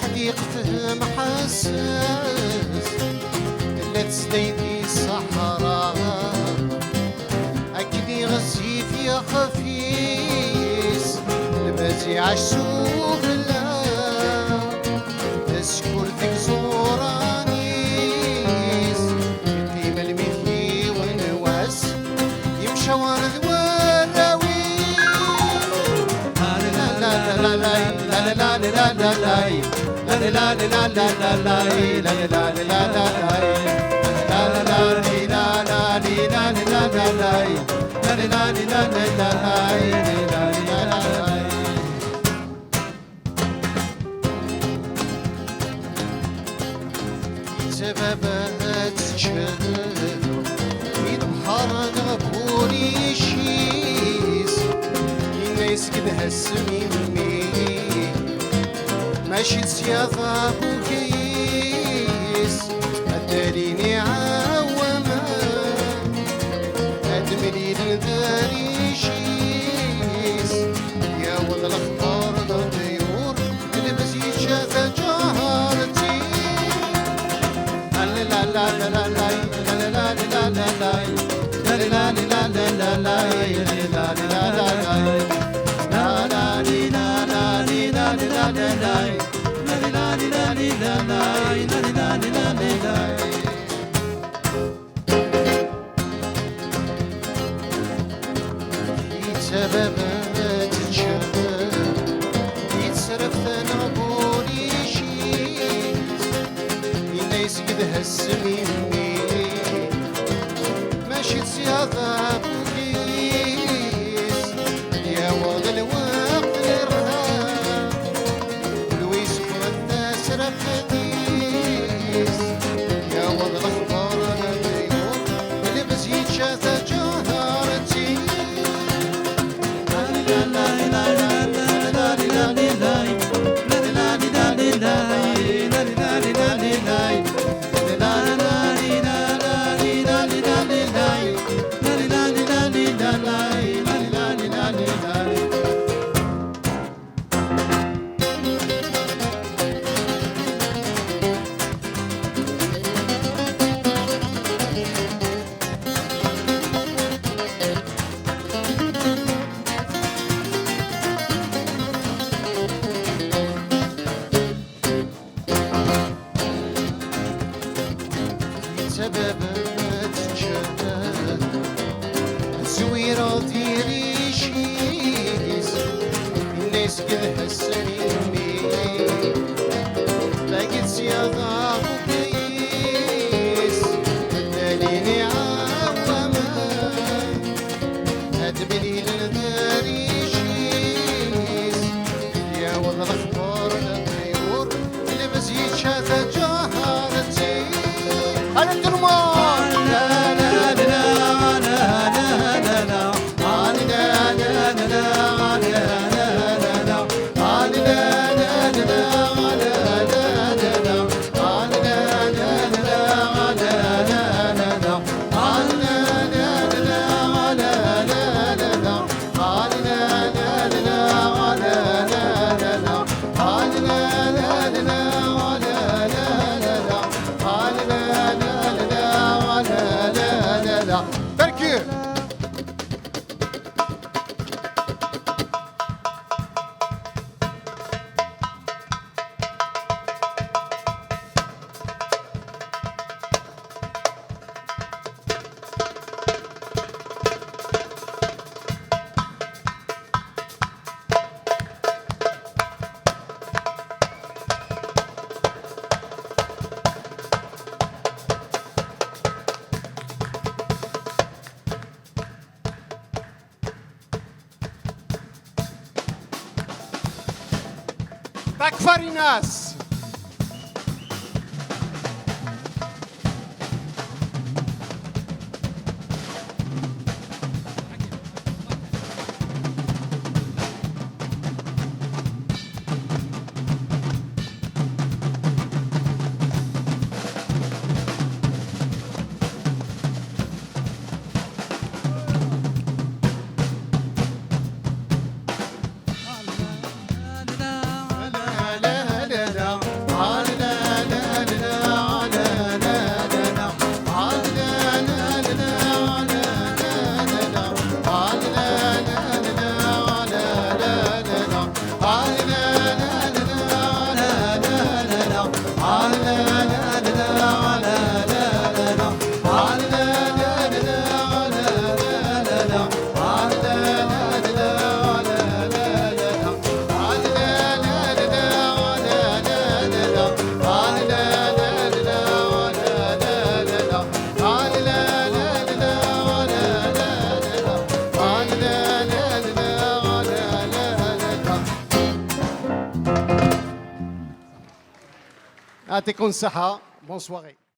حديقته محسس لا تسديدي الصحراء أكدي غزي في خفيس المزيع الشوف لا تسكرتك زورانيس يقيم المثلي ونواس يمشى ورد وراوي لا لا لا لا لا لا لا لا لا la la la la la la la la la la la سببت شهر يظهر غبوري شيس الناس كده السميمي ماشي سياضة بوكيس أداريني عوامة أدمري للداري شيس يا ولد الأخبار الطيور المزيد شاذة جهرتي لا لا لا لا لا لا لا لا لا لا لا لا لا لا لا سببت الشهر يتصرف ثنبوري شيس الناس قدها السميمي ماشي تسياضة بوكيس يا واد الوقت الإرهاب لويس فرثة سرف ديس يا واد الأخبار الطيور اللي بزيد شاذة جهرتي سببت شهر زويرة ديري شيس الناس قدها السميمي لقيت سياضة بوكيس بداليني عوامة أدبني للداري شيس يا وضع الأخبار الطيور اللي بزيد شاذة جهرتي على الدرمان لا لا لا لا لا لا لا Thank you. تكفر ناس لا لا لا يعطيكم الصحة. بون سواري.